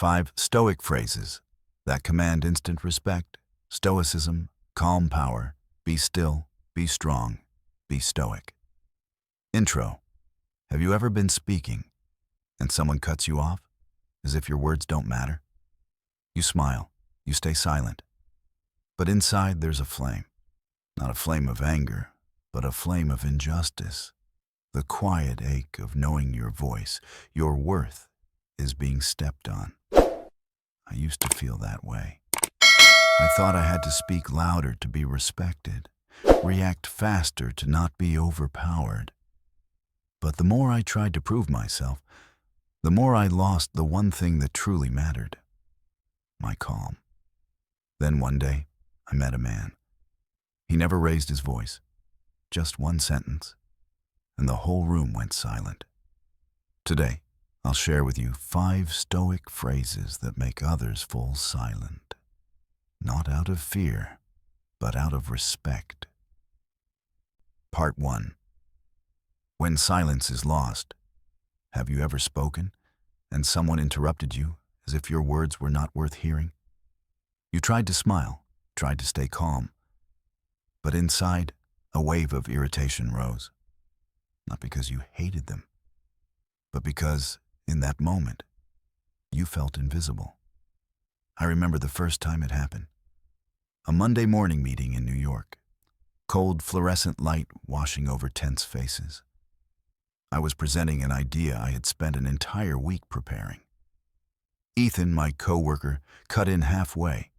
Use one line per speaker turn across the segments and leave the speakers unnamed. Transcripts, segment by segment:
5 Stoic phrases that command instant respect. Stoicism, calm power, be still, be strong, be stoic. Intro. Have you ever been speaking and someone cuts you off as if your words don't matter? You smile, you stay silent, but inside there's a flame. Not a flame of anger, but a flame of injustice. The quiet ache of knowing your voice, your worth, is being stepped on. I used to feel that way. I thought I had to speak louder to be respected, react faster to not be overpowered. But the more I tried to prove myself, the more I lost the one thing that truly mattered: my calm. Then one day, I met a man. He never raised his voice, just one sentence, and the whole room went silent. Today, I'll share with you 5 Stoic phrases that make others fall silent, not out of fear, but out of respect. Part 1. When silence is lost. Have you ever spoken and someone interrupted you as if your words were not worth hearing? You tried to smile, tried to stay calm, but inside, a wave of irritation rose. Not because you hated them, but because, in that moment, you felt invisible. I remember the first time it happened. A Monday morning meeting in New York. Cold fluorescent light washing over tense faces. I was presenting an idea I had spent an entire week preparing. Ethan, my co-worker, cut in halfway.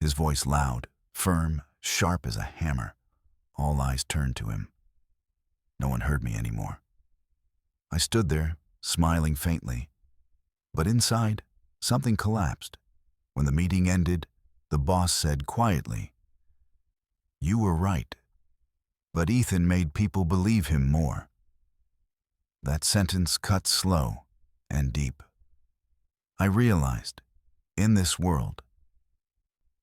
His voice loud, firm, sharp as a hammer. All eyes turned to him. No one heard me anymore. I stood there, smiling faintly, but inside, something collapsed. When the meeting ended, the boss said quietly, "You were right, but Ethan made people believe him more." That sentence cut slow and deep. I realized, in this world,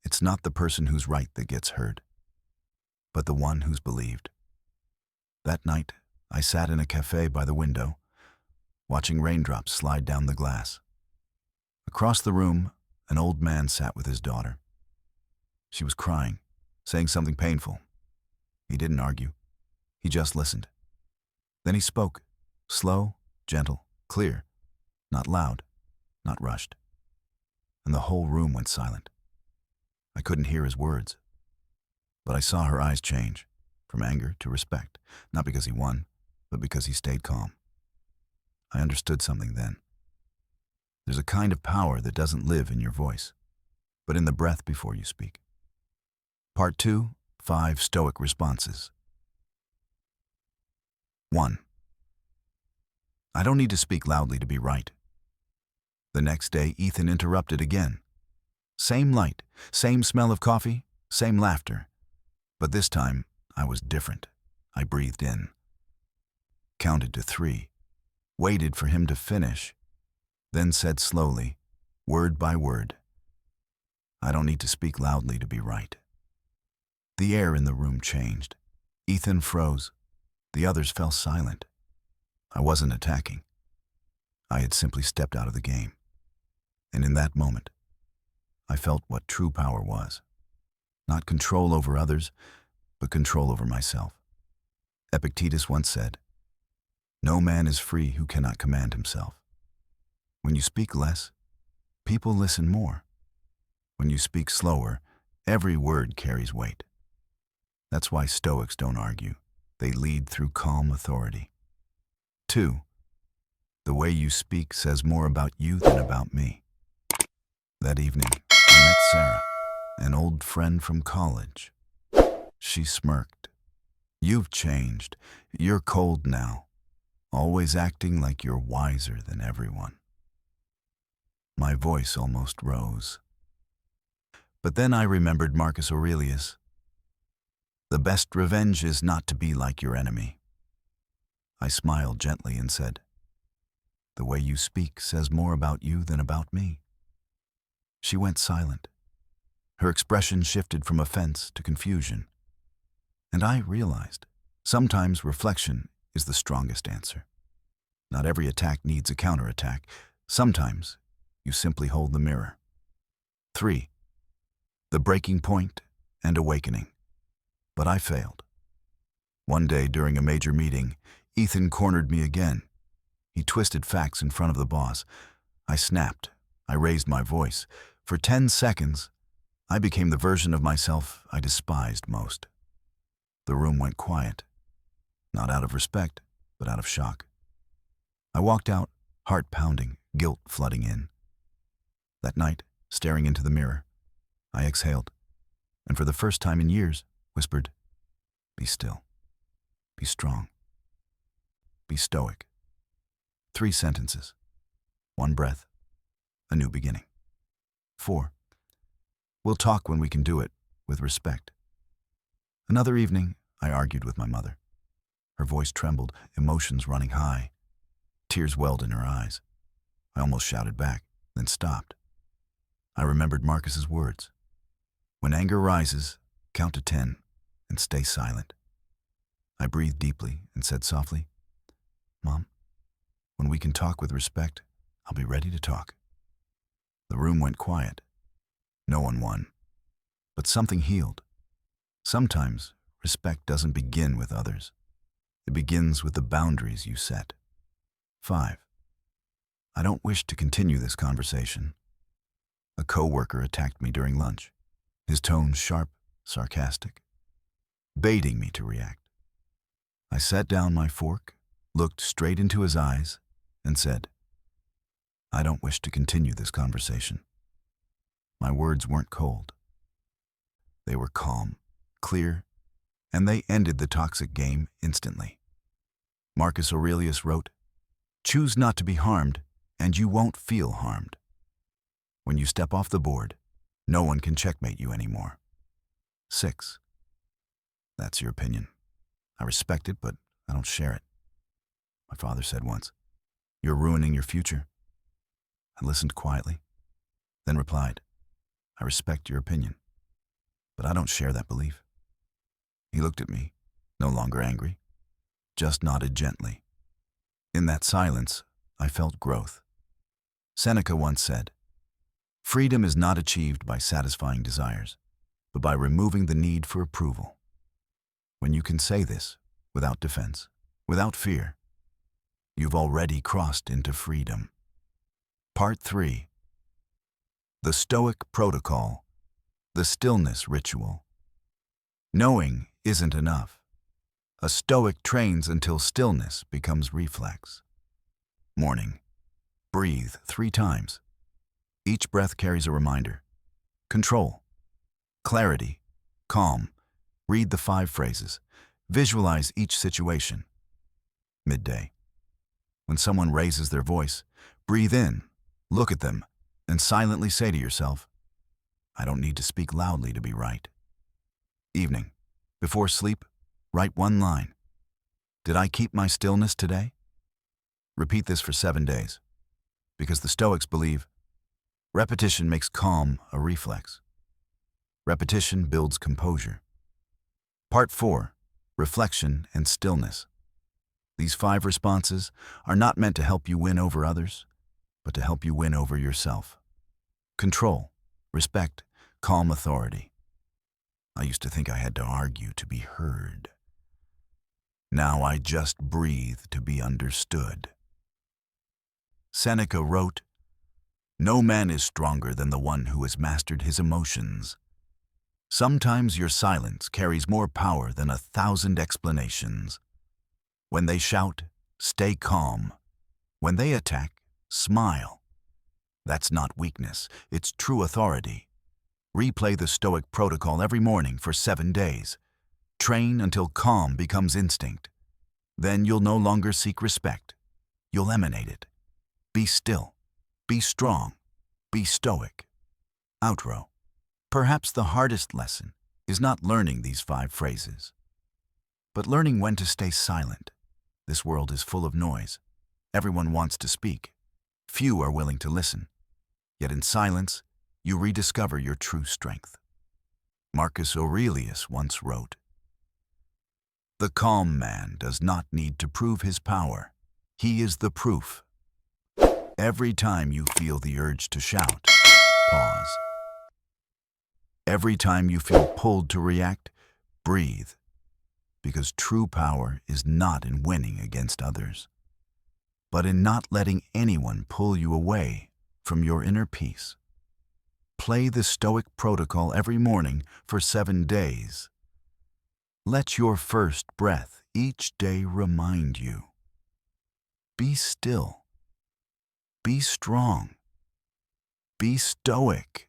it's not the person who's right that gets heard, but the one who's believed. That night, I sat in a cafe by the window, watching raindrops slide down the glass. Across the room, an old man sat with his daughter. She was crying, saying something painful. He didn't argue. He just listened. Then he spoke, slow, gentle, clear, not loud, not rushed. And the whole room went silent. I couldn't hear his words, but I saw her eyes change, from anger to respect, not because he won, but because he stayed calm. I understood something then. There's a kind of power that doesn't live in your voice, but in the breath before you speak. Part 2, 5 Stoic responses. 1. I don't need to speak loudly to be right. The next day, Ethan interrupted again. Same light, same smell of coffee, same laughter. But this time, I was different. I breathed in, counted to 3, waited for him to finish, then said slowly, word by word, "I don't need to speak loudly to be right." The air in the room changed. Ethan froze. The others fell silent. I wasn't attacking. I had simply stepped out of the game. And in that moment, I felt what true power was. Not control over others, but control over myself. Epictetus once said, "No man is free who cannot command himself." When you speak less, people listen more. When you speak slower, every word carries weight. That's why Stoics don't argue. They lead through calm authority. 2. The way you speak says more about you than about me. That evening, I met Sarah, an old friend from college. She smirked. "You've changed. You're cold now, always acting like you're wiser than everyone." My voice almost rose. But then I remembered Marcus Aurelius. The best revenge is not to be like your enemy. I smiled gently and said, "The way you speak says more about you than about me." She went silent. Her expression shifted from offense to confusion. And I realized, sometimes reflection is the strongest answer. Not every attack needs a counterattack. Sometimes You simply hold the mirror. 3. The breaking point and awakening. But I failed. One day during a major meeting, Ethan cornered me again. He twisted facts in front of the boss. I snapped. I raised my voice. For 10 seconds, I became the version of myself I despised most. The room went quiet, not out of respect, but out of shock. I walked out, heart pounding, guilt flooding in. That night, staring into the mirror, I exhaled, and for the first time in years, whispered, "Be still. Be strong. Be stoic." 3 sentences. 1 breath. A new beginning. 4. We'll talk when we can do it, with respect. Another evening, I argued with my mother. Her voice trembled, emotions running high. Tears welled in her eyes. I almost shouted back, then stopped. I remembered Marcus's words. When anger rises, count to 10 and stay silent. I breathed deeply and said softly, "Mom, when we can talk with respect, I'll be ready to talk." The room went quiet. No one won. But something healed. Sometimes respect doesn't begin with others. It begins with the boundaries you set. 5. I don't wish to continue this conversation. A coworker attacked me during lunch, his tone sharp, sarcastic, baiting me to react. I set down my fork, looked straight into his eyes, and said, "I don't wish to continue this conversation." My words weren't cold. They were calm, clear, and they ended the toxic game instantly. Marcus Aurelius wrote, "Choose not to be harmed, and you won't feel harmed." When you step off the board, no one can checkmate you anymore. 6. That's your opinion. I respect it, but I don't share it. My father said once, "You're ruining your future." I listened quietly, then replied, "I respect your opinion, but I don't share that belief." He looked at me, no longer angry, just nodded gently. In that silence, I felt growth. Seneca once said, "Freedom is not achieved by satisfying desires, but by removing the need for approval." When you can say this, without defense, without fear, you've already crossed into freedom. Part 3. The Stoic Protocol, the Stillness Ritual. Knowing isn't enough. A Stoic trains until stillness becomes reflex. Morning. Breathe 3 times. Each breath carries a reminder. Control. Clarity. Calm. Read the 5 phrases. Visualize each situation. Midday. When someone raises their voice, breathe in, look at them, and silently say to yourself, "I don't need to speak loudly to be right." Evening. Before sleep, write 1 line. Did I keep my stillness today? Repeat this for 7 days, because the Stoics believe repetition makes calm a reflex. Repetition builds composure. Part 4. Reflection and stillness. These 5 responses are not meant to help you win over others, but to help you win over yourself. Control, respect, calm authority. I used to think I had to argue to be heard. Now I just breathe to be understood. Seneca wrote, "No man is stronger than the one who has mastered his emotions." Sometimes your silence carries more power than 1,000 explanations. When they shout, stay calm. When they attack, smile. That's not weakness, it's true authority. Replay the Stoic Protocol every morning for 7 days. Train until calm becomes instinct. Then you'll no longer seek respect. You'll emanate it. Be still. Be strong. Be stoic. Outro. Perhaps the hardest lesson is not learning these 5 phrases, but learning when to stay silent. This world is full of noise. Everyone wants to speak. Few are willing to listen. Yet in silence, you rediscover your true strength. Marcus Aurelius once wrote, "The calm man does not need to prove his power. He is the proof." Every time you feel the urge to shout, pause. Every time you feel pulled to react, breathe. Because true power is not in winning against others, but in not letting anyone pull you away from your inner peace. Play the Stoic protocol every morning for 7 days. Let your first breath each day remind you. Be still. Be strong. Be stoic.